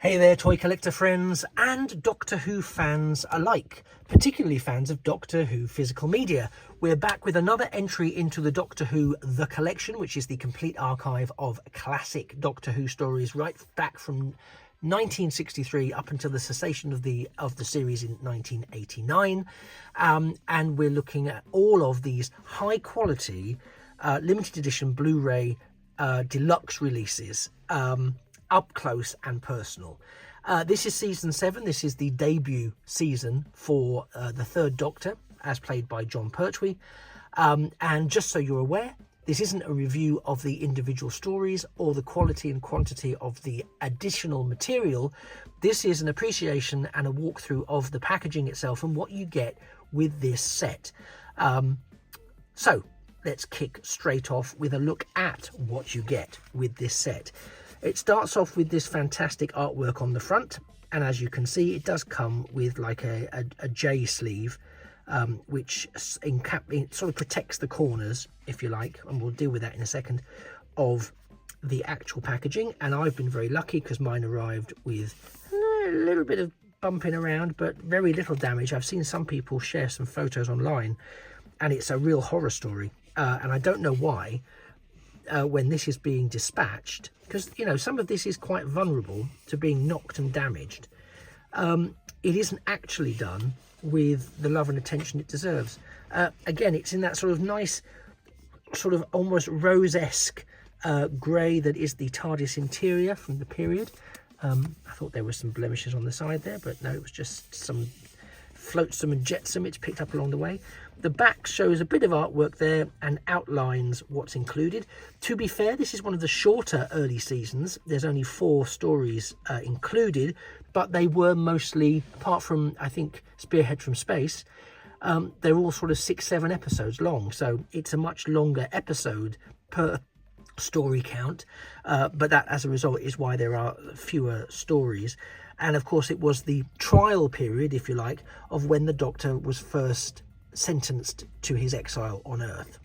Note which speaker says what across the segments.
Speaker 1: Hey there, toy collector friends and Doctor Who fans alike, particularly fans of Doctor Who physical media. We're back with another entry into the Doctor Who The Collection, which is the complete archive of classic Doctor Who stories right back from 1963 up until the cessation of the series in 1989. And we're looking at all of these high quality limited edition Blu-ray deluxe releases, up close and personal. This is season 7. This is the debut season for the third Doctor, as played by Jon Pertwee. And just so you're aware, this isn't a review of the individual stories or the quality and quantity of the additional material. This is an appreciation and a walkthrough of the packaging itself and what you get with this set. So let's kick straight off with a look at what you get with this set. It starts off with this fantastic artwork on the front, and as you can see, it does come with like a J sleeve, which sort of protects the corners, if you like, and we'll deal with that in a second, of the actual packaging. And I've been very lucky because mine arrived with a little bit of bumping around, but very little damage. I've seen some people share some photos online, and it's a real horror story, and I don't know why. When this is being dispatched, because you know some of this is quite vulnerable to being knocked and damaged, it isn't actually done with the love and attention it deserves. Again, it's in that sort of nice, sort of almost rose-esque grey that is the TARDIS interior from the period. I thought there were some blemishes on the side there, but no, it was just some flotsam and jetsam it's picked up along the way. The back shows a bit of artwork there and outlines what's included. To be fair, this is one of the shorter early seasons. There's only 4 stories included, but they were mostly, apart from I think Spearhead from Space, they're all sort of 6-7 episodes long, so it's a much longer episode per story count, but that as a result is why there are fewer stories. And of course it was the trial period, if you like, of when the Doctor was first sentenced to his exile on Earth.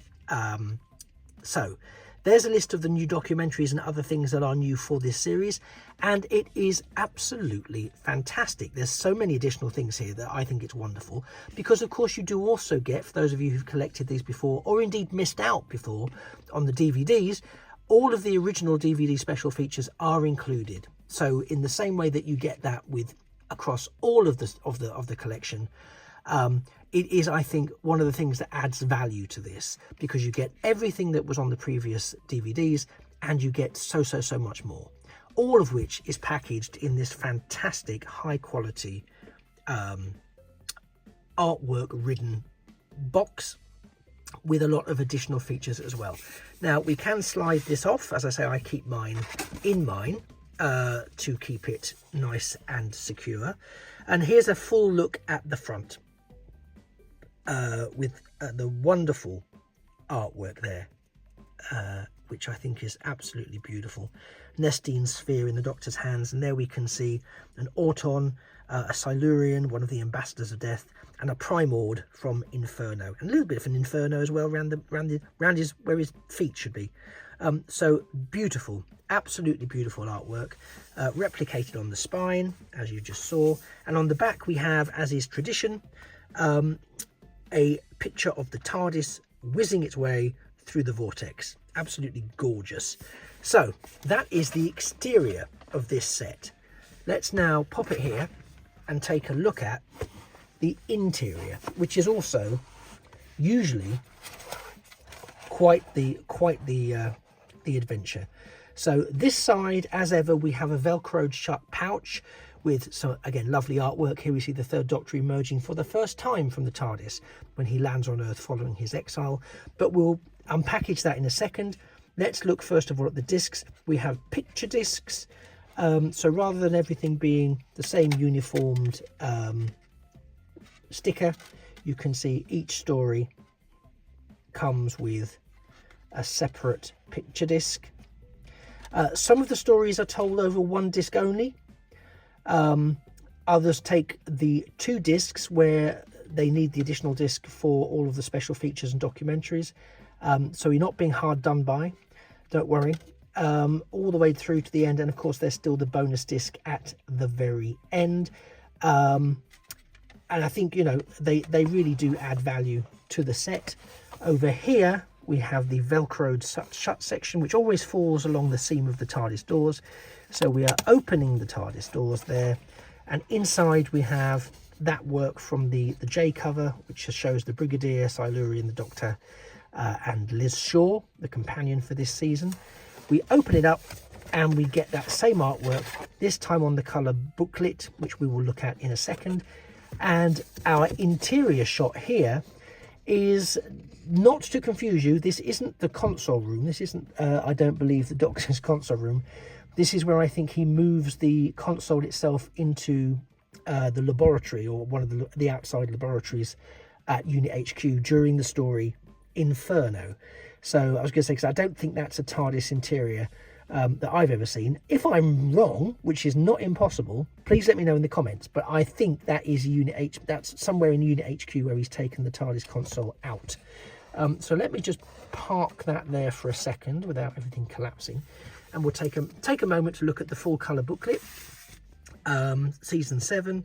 Speaker 1: So there's a list of the new documentaries and other things that are new for this series, and it is absolutely fantastic. There's so many additional things here that I think it's wonderful, because of course you do also get, for those of you who've collected these before or indeed missed out before on the DVDs, all of the original DVD special features are included. So in the same way that you get that with across all of the collection, it is, I think, one of the things that adds value to this, because you get everything that was on the previous DVDs and you get so much more, all of which is packaged in this fantastic high quality artwork ridden box with a lot of additional features as well. Now we can slide this off. As I say, I keep mine in mine to keep it nice and secure. And here's a full look at the front with the wonderful artwork there, which I think is absolutely beautiful. Nestine sphere in the Doctor's hands, and there we can see an Auton, a Silurian, one of the ambassadors of death, and a Primord from Inferno, and a little bit of an Inferno as well around his where his feet should be. So beautiful, absolutely beautiful artwork, replicated on the spine as you just saw, and on the back we have, as is tradition, a picture of the TARDIS whizzing its way through the vortex. Absolutely gorgeous. So that is the exterior of this set. Let's now pop it here and take a look at the interior, which is also usually quite the adventure. So this side, as ever, we have a velcroed shut pouch with some, again, lovely artwork. Here we see the third Doctor emerging for the first time from the TARDIS when he lands on Earth following his exile, but we'll unpackage that in a second. Let's look first of all at the discs. We have picture discs, so rather than everything being the same uniformed sticker, you can see each story comes with a separate picture disc. Some of the stories are told over one disc only. Others take the 2 discs where they need the additional disc for all of the special features and documentaries. So you're not being hard done by, don't worry. all the way through to the end, and of course there's still the bonus disc at the very end. And I think, you know, they really do add value to the set. Over here we have the velcroed shut section, which always falls along the seam of the TARDIS doors. So we are opening the TARDIS doors there, and inside we have that work from the J cover, which shows the Brigadier, Silurian, the Doctor, and Liz Shaw, the companion for this season. We open it up and we get that same artwork, this time on the colour booklet, which we will look at in a second. And our interior shot here is, not to confuse you, this isn't the console room. This isn't, I don't believe, the Doctor's console room. This is where I think he moves the console itself into the laboratory, or one of the outside laboratories at Unit HQ during the story Inferno. So I was going to say, because I don't think that's a TARDIS interior that I've ever seen. If I'm wrong, which is not impossible, please let me know in the comments. But I think that is that's somewhere in Unit HQ where he's taken the TARDIS console out. So let me just park that there for a second without everything collapsing, and we'll take a moment to look at the full colour booklet. Season 7,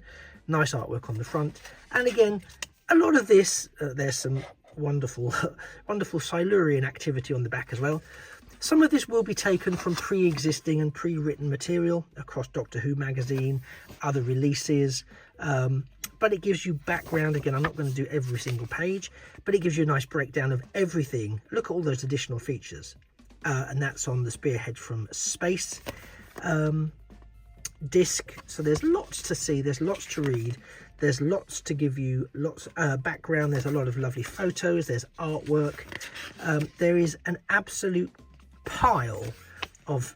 Speaker 1: nice artwork on the front, and again, a lot of this, there's some wonderful Silurian activity on the back as well. Some of this will be taken from pre-existing and pre-written material across Doctor Who magazine, other releases, but it gives you background. Again, I'm not going to do every single page, but it gives you a nice breakdown of everything. Look at all those additional features, and that's on the Spearhead from Space disc. So there's lots to see, there's lots to read, there's lots to give you lots background. There's a lot of lovely photos, there's artwork, there is an absolute pile of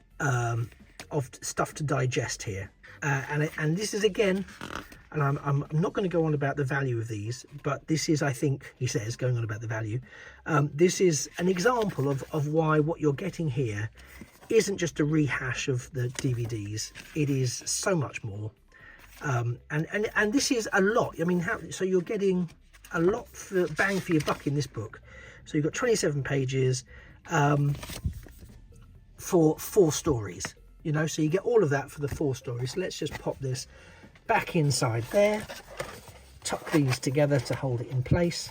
Speaker 1: stuff to digest here, and this is, again, and I'm not going to go on about the value of these, but this is, I think he says, going on about the value, this is an example of why what you're getting here isn't just a rehash of the DVDs. It is so much more, and this is a lot. I mean, so you're getting a lot for bang for your buck in this book. So you've got 27 pages for 4 stories, you know, so you get all of that for the 4 stories. So let's just pop this back inside there, tuck these together to hold it in place,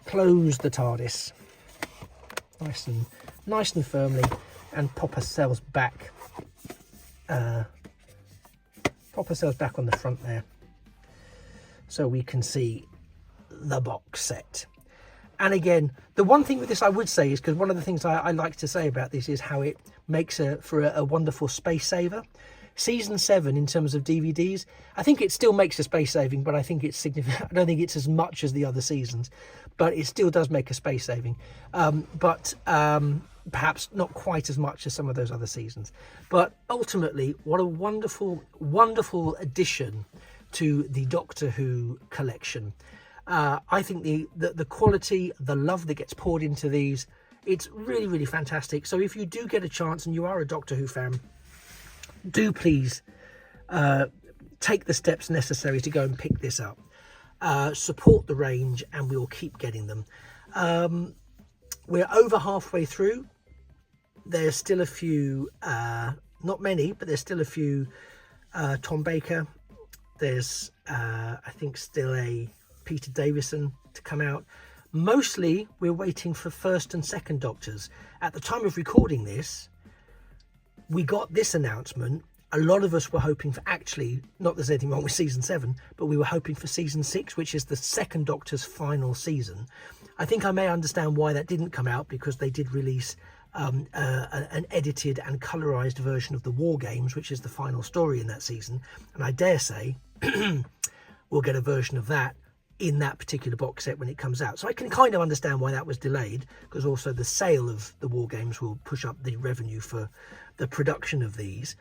Speaker 1: close the TARDIS nice and firmly, and pop ourselves back on the front there, so we can see the box set. And again, the one thing with this I would say is, because one of the things I like to say about this is how it makes for a wonderful space saver. Season 7, in terms of DVDs, I think it still makes a space saving, but I think it's significant. I don't think it's as much as the other seasons, but it still does make a space saving. Perhaps not quite as much as some of those other seasons. But ultimately, what a wonderful, wonderful addition to the Doctor Who collection. I think the quality, the love that gets poured into these, it's really, really fantastic. So if you do get a chance and you are a Doctor Who fan, do please take the steps necessary to go and pick this up. Support the range, and we'll keep getting them. We're over halfway through. There's still a few, not many, but there's still a few Tom Baker. There's, I think, still a Peter Davison to come out. Mostly, we're waiting for first and second Doctors. At the time of recording this, we got this announcement. A lot of us were hoping for, actually, not that there's anything wrong with season 7, but we were hoping for season 6, which is the second Doctor's final season. I think I may understand why that didn't come out, because they did release an edited and colorized version of the War Games, which is the final story in that season. And I dare say we'll get a version of that in that particular box set when it comes out. So I can kind of understand why that was delayed, because also the sale of the War Games will push up the revenue for the production of these.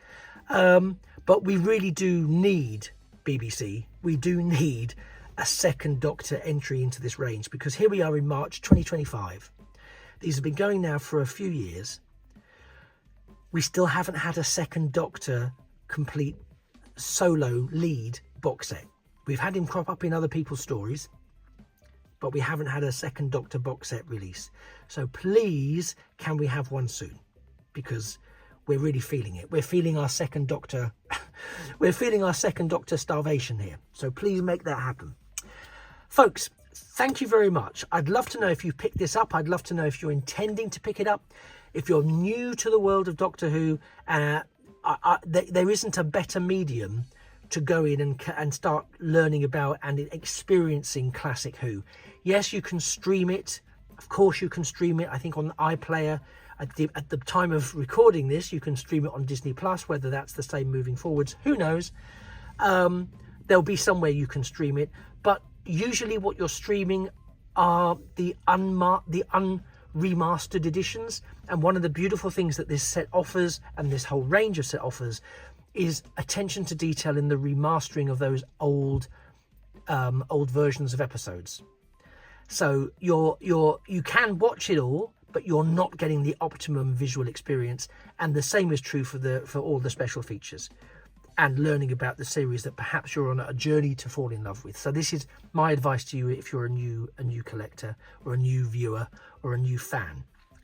Speaker 1: But we really do need, BBC, we do need a second Doctor entry into this range, because here we are in March 2025. These have been going now for a few years. We still haven't had a second Doctor complete solo lead box set. We've had him crop up in other people's stories, but we haven't had a second Doctor box set release. So please, can we have one soon? Because we're really feeling it. We're feeling our second Doctor. We're feeling our second Doctor starvation here. So please make that happen. Folks, thank you very much. I'd love to know if you picked this up. I'd love to know if you're intending to pick it up. If you're new to the world of Doctor Who, there isn't a better medium to go in and start learning about and experiencing classic Who. Yes, you can stream it. Of course you can stream it. I think on iPlayer. At the time of recording this, you can stream it on Disney Plus. Whether that's the same moving forwards, who knows? There'll be somewhere you can stream it. But usually what you're streaming are the unremastered editions. And one of the beautiful things that this set offers, and this whole range of set offers, is attention to detail in the remastering of those old versions of episodes. So you can watch it all, but you're not getting the optimum visual experience. And the same is true for all the special features and learning about the series that perhaps you're on a journey to fall in love with. So this is my advice to you if you're a new collector or a new viewer or a new fan.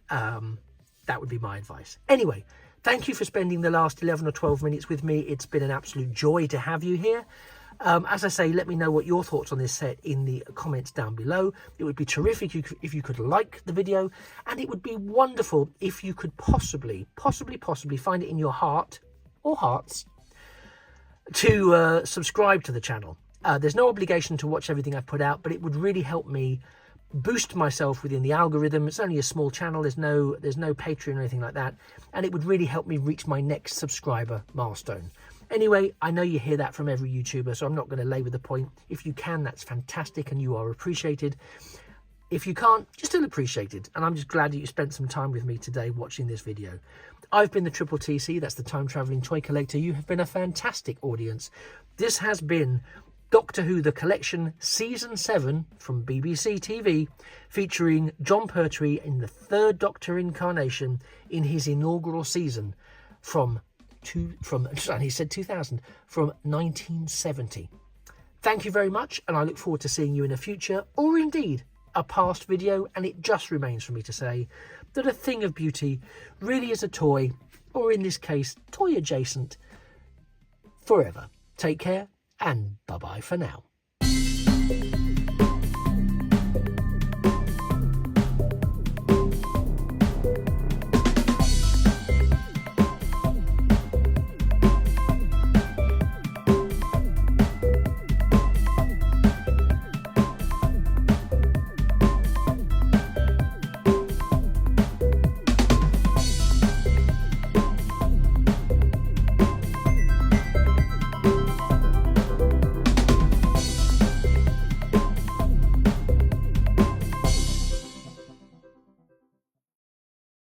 Speaker 1: That would be my advice. Anyway, thank you for spending the last 11 or 12 minutes with me. It's been an absolute joy to have you here. As I say, let me know what your thoughts on this set in the comments down below. It would be terrific if you could like the video, and it would be wonderful if you could possibly find it in your heart or hearts to subscribe to the channel. There's no obligation to watch everything I've put out, but it would really help me boost myself within the algorithm. It's only a small channel. There's no Patreon or anything like that, and it would really help me reach my next subscriber milestone. Anyway, I know you hear that from every YouTuber, so I'm not going to labour the point. If you can, that's fantastic, and you are appreciated. If you can't, you're still appreciated, and I'm just glad that you spent some time with me today watching this video. I've been the Triple TC, that's the Time Travelling Toy Collector. You have been a fantastic audience. This has been Doctor Who The Collection Season 7 from BBC TV, featuring Jon Pertwee in the third Doctor incarnation in his inaugural season from 1970. Thank you very much, and I look forward to seeing you in a future, or indeed a past video. And it just remains for me to say that a thing of beauty really is a toy, or in this case, toy adjacent, forever. Take care, and bye-bye for now.